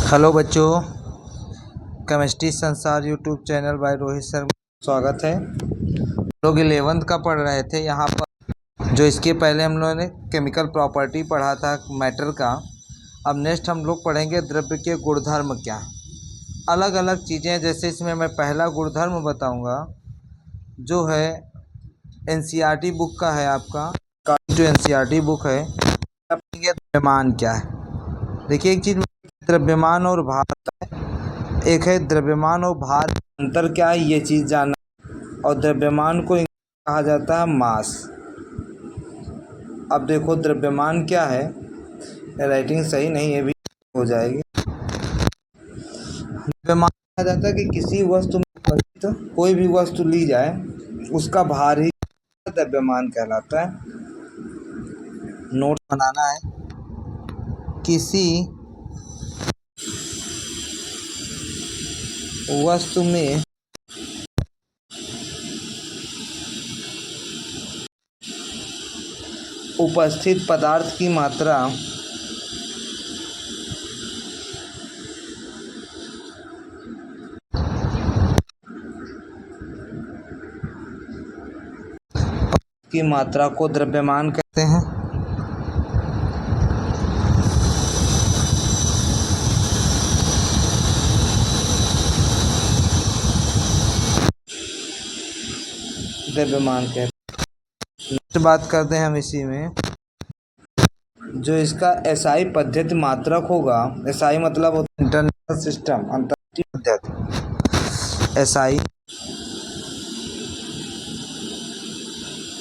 Hello बच्चों, chemistry Sansar YouTube channel by Rohit Sharma स्वागत है। लोग 11th का पढ़ रहे थे यहाँ पर। जो इसके पहले हम लोगों ने केमिकल प्रॉपर्टी पढ़ा था मैटर का। अब नेक्स्ट हम लोग पढ़ेंगे द्रव्य के गुणधर्म क्या, अलग अलग चीज़ें। जैसे इसमें मैं पहला गुणधर्म बताऊंगा जो है एनसीईआरटी बुक का है, आपका जो एनसीईआरटी बुक है। द्रव्यमान क्या है, देखिए एक चीज़, द्रव्यमान और भार, एक है द्रव्यमान और भार अंतर क्या है ये चीज़ जानना। और द्रव्यमान को कहा जाता है मास। अब देखो द्रव्यमान क्या है, राइटिंग सही नहीं है, भी हो जाएगी। द्रव्यमान कहा जाता है कि किसी वस्तु में उपस्थित कोई भी वस्तु ली जाए उसका भार ही द्रव्यमान कहलाता है। नोट बनाना है, किसी वस्तु में उपस्थित पदार्थ की मात्रा को द्रव्यमान कहते हैं। द्रव्यमान कहते हैं। नेक्स्ट बात करते हैं हम इसी में, जो इसका एसआई पद्धति मात्रक होगा। एसआई मतलब होता है इंटरनेशनल सिस्टम, अंतर्राष्ट्रीय पद्धति। एसआई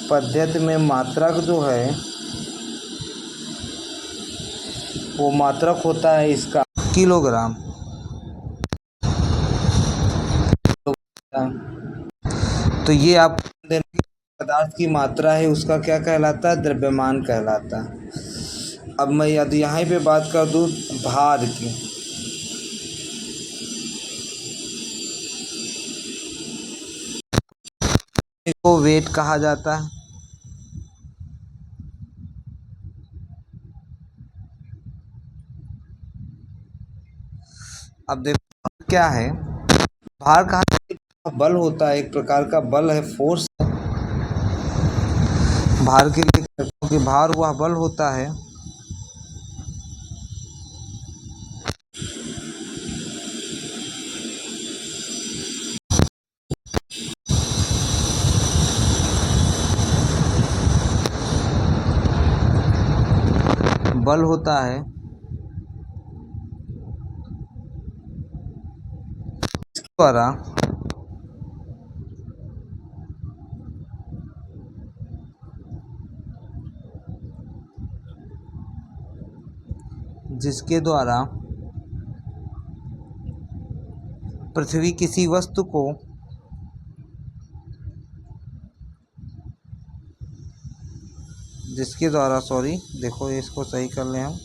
पद्धति में मात्रक जो है वो मात्रक होता है इसका किलोग्राम। तो ये आप पदार्थ की मात्रा है उसका क्या कहलाता है, द्रव्यमान कहलाता है। अब मैं यदि यहाँ पे बात कर दूँ भार की, इसको वेट कहा जाता है। अब देखो क्या है, भार कहा बल होता है, एक प्रकार का बल है, फोर्स। भार के लिए कि भार वह बल होता है बल होता है द्वारा जिसके द्वारा पृथ्वी किसी वस्तु को देखो इसको सही कर लें हम।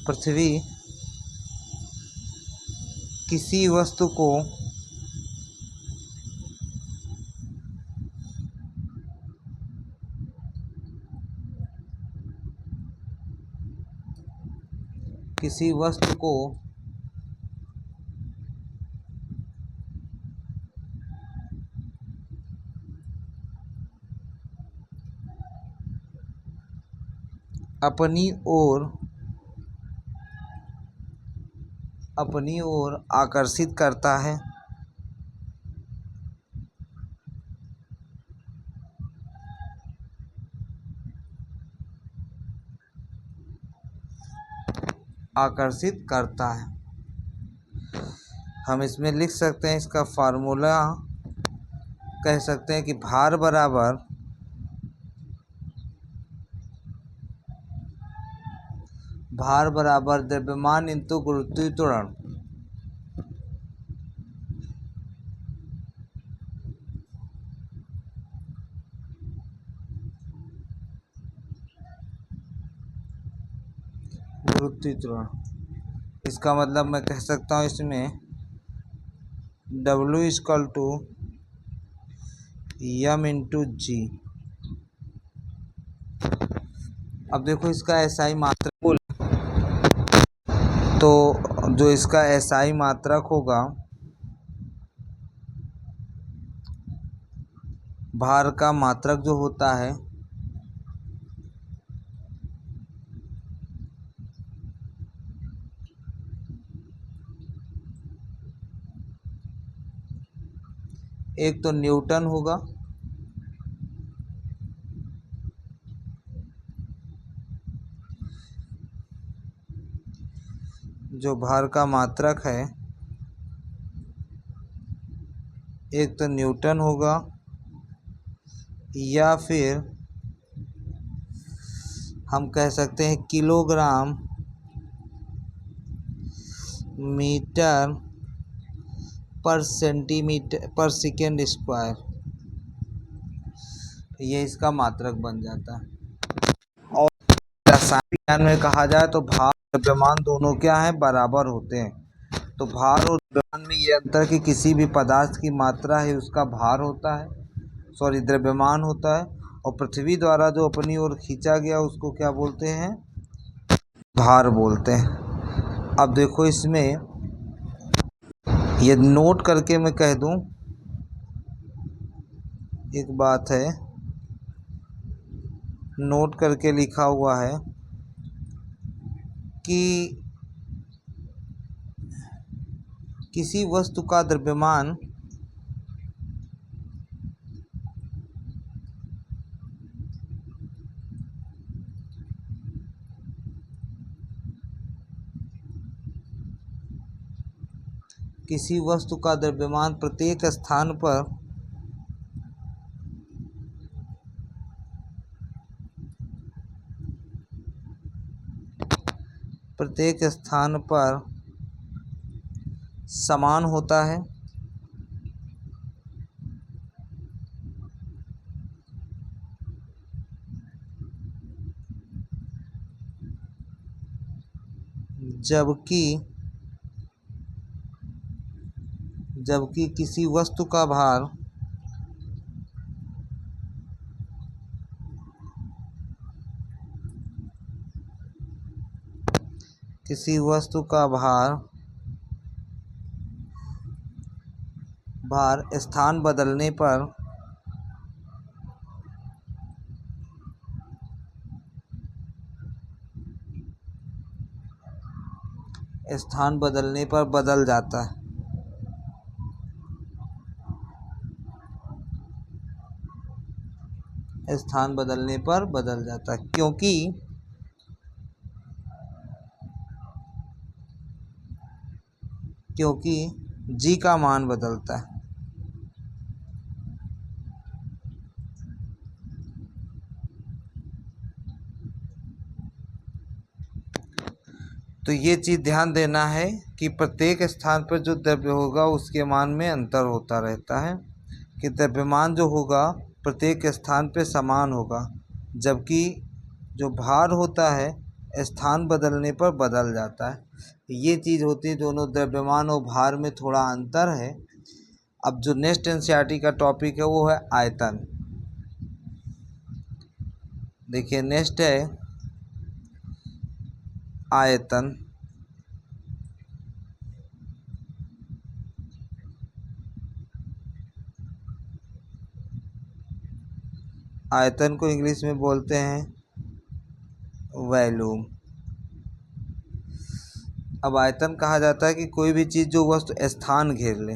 पृथ्वी किसी वस्तु को अपनी ओर आकर्षित करता है। हम इसमें लिख सकते हैं, इसका फार्मूला कह सकते हैं कि भार बराबर द्रव्यमान इंटू गुरुत्वीय त्वरण। इसका मतलब मैं कह सकता हूँ इसमें W = M × G। अब देखो इसका एसआई मात्रक, तो जो इसका एसआई मात्रक होगा, भार का मात्रक जो होता है एक तो न्यूटन होगा, जो भार का मात्रक है एक तो न्यूटन होगा, या फिर हम कह सकते हैं किलोग्राम मीटर पर सेंटीमीटर पर सेकेंड स्क्वायर, ये इसका मात्रक बन जाता है। और रसायन विज्ञान में कहा जाए तो भार और द्रव्यमान दोनों क्या है, बराबर होते हैं। तो भार और द्रव्यमान में ये अंतर कि किसी भी पदार्थ की मात्रा है उसका भार होता है, सॉरी द्रव्यमान होता है, और पृथ्वी द्वारा जो अपनी ओर खींचा गया उसको क्या बोलते हैं, भार बोलते हैं। अब देखो इसमें ये नोट करके मैं कह दूं, एक बात है, नोट करके लिखा हुआ है कि किसी वस्तु का द्रव्यमान किसी वस्तु का द्रव्यमान प्रत्येक स्थान पर समान होता है, जबकि किसी वस्तु का भार स्थान बदलने पर बदल जाता है। स्थान बदलने पर बदल जाता है, क्योंकि जी का मान बदलता है। तो ये चीज़ ध्यान देना है कि प्रत्येक स्थान पर जो द्रव्य होगा उसके मान में अंतर होता रहता है, कि द्रव्यमान जो होगा प्रत्येक स्थान पर समान होगा, जबकि जो भार होता है स्थान बदलने पर बदल जाता है। ये चीज़ होती है, दोनों द्रव्यमान और भार में थोड़ा अंतर है। अब जो नेक्स्ट एनसीईआरटी का टॉपिक है वो है आयतन। देखिए नेक्स्ट है आयतन। आयतन को इंग्लिश में बोलते हैं वॉल्यूम। अब आयतन कहा जाता है कि कोई भी चीज़ जो वस्तु स्थान घेर ले।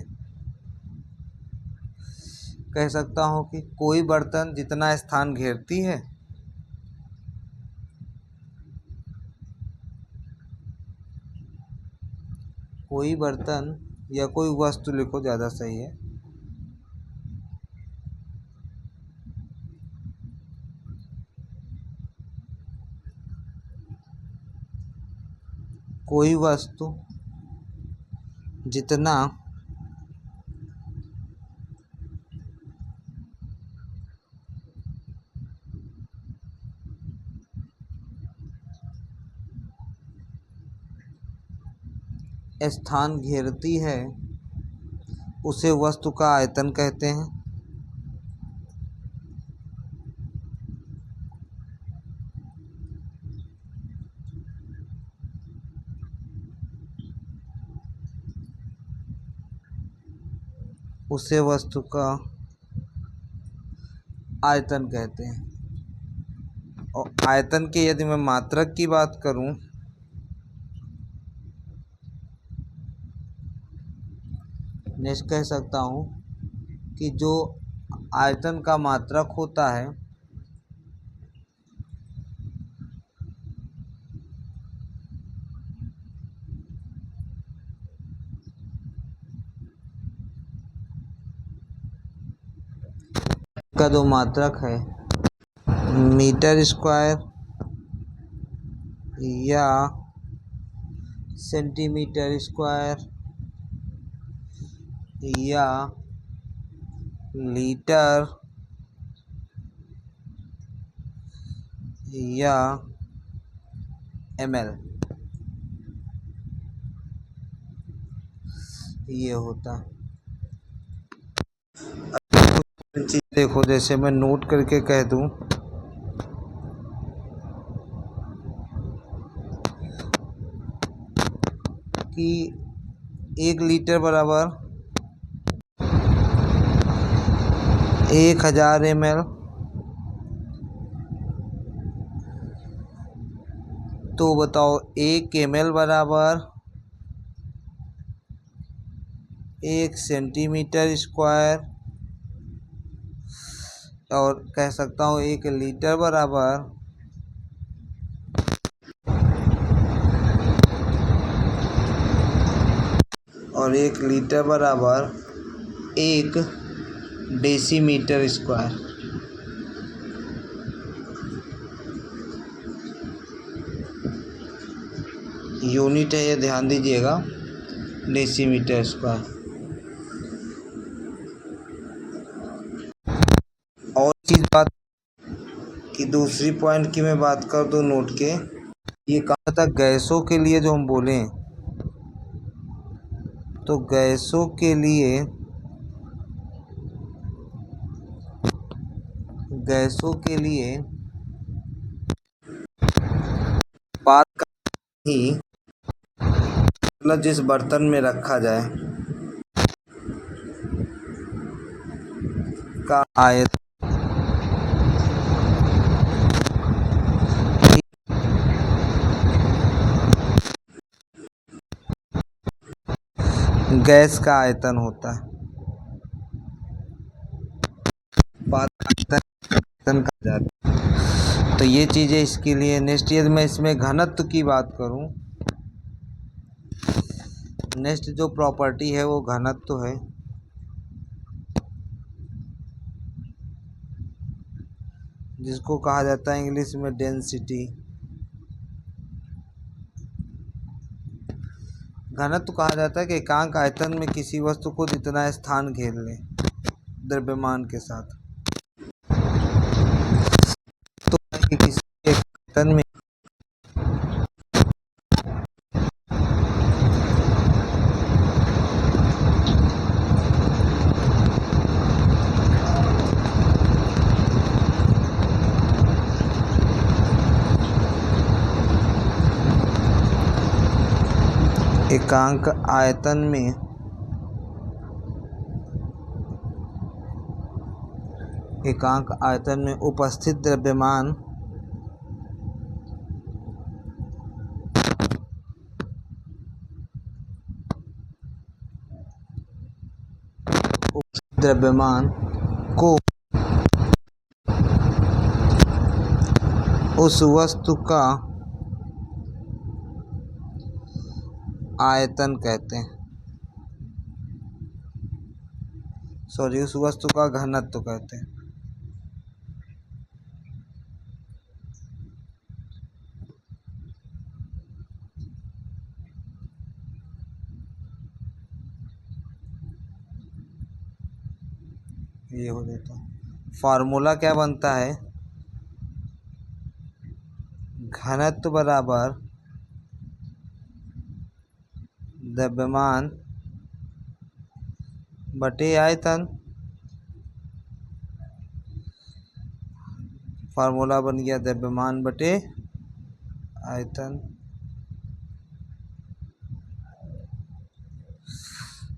कह सकता हूँ कि कोई बर्तन जितना स्थान घेरती है, कोई बर्तन या कोई वस्तु लिखो ज़्यादा सही है, कोई वस्तु जितना स्थान घेरती है उसे वस्तु का आयतन कहते हैं। उसे वस्तु का आयतन कहते हैं। और आयतन के यदि मैं मात्रक की बात करूं, नेक्स्ट कह सकता हूं कि जो आयतन का मात्रक होता है का जो मात्रक है मीटर स्क्वायर या सेंटीमीटर स्क्वायर या लीटर या ml, ये होता है। चीज देखो, जैसे मैं नोट करके कह दूं कि 1 लीटर बराबर 1000 ml, तो बताओ 1 ml बराबर 1 सेंटीमीटर स्क्वायर, और कह सकता हूँ 1 लीटर बराबर 1 लीटर बराबर 1 डेसीमीटर स्क्वायर। यूनिट है, ये ध्यान दीजिएगा, डेसीमीटर स्क्वायर। और चीज़ बात कि दूसरी पॉइंट की मैं बात कर दूं नोट के, ये कहा था गैसों के लिए जो हम बोले, तो गैसों के लिए बात कर ही मतलब जिस बर्तन में रखा जाए का आयतन गैस का आयतन होता है। बात आयतन कहा जाता है। तो ये चीज़ें इसके लिए। नेक्स्ट यदि मैं इसमें घनत्व की बात करूं, नेक्स्ट जो प्रॉपर्टी है वो घनत्व है, जिसको कहा जाता है इंग्लिश में डेंसिटी। घनत्व कहा जाता है कि एकांक आयतन में किसी वस्तु को जितना स्थान घेर ले द्रव्यमान के साथ। तो कि किसी एक आयतन में एकांक आयतन में उपस्थित द्रव्यमान को उस वस्तु का आयतन कहते हैं, सॉरी, उस वस्तु का घनत्व कहते हैं। ये हो जाता है। फार्मूला क्या बनता है, घनत्व बराबर द्रव्यमान बटे आयतन। फार्मूला बन गया द्रव्यमान बटे आयतन।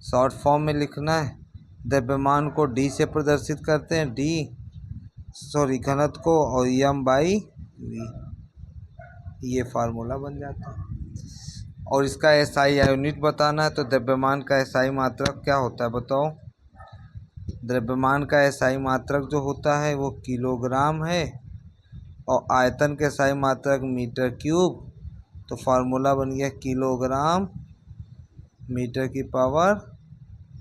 शॉर्ट फॉर्म में लिखना है द्रव्यमान को डी से प्रदर्शित करते हैं, घनत्व को, और m/v, ये फार्मूला बन जाता है। और इसका एसआई यूनिट बताना है, तो द्रव्यमान का एसआई मात्रक क्या होता है बताओ। द्रव्यमान का एसआई मात्रक जो होता है वो किलोग्राम है, और आयतन के एसआई मात्रक मीटर क्यूब। तो फार्मूला बन गया किलोग्राम मीटर की पावर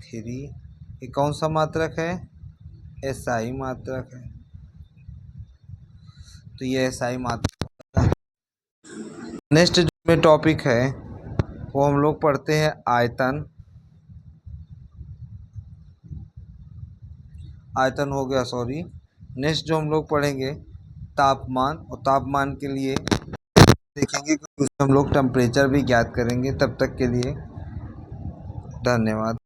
3। ये कौन सा मात्रक है, एसआई मात्रक है। तो ये एसआई मात्रक। नेक्स्ट जो में टॉपिक है वो हम लोग पढ़ते हैं आयतन। आयतन हो गया, सॉरी। नेक्स्ट जो हम लोग पढ़ेंगे तापमान, और तापमान के लिए देखेंगे कि उसमें हम लोग टेम्परेचर भी ज्ञात करेंगे। तब तक के लिए धन्यवाद।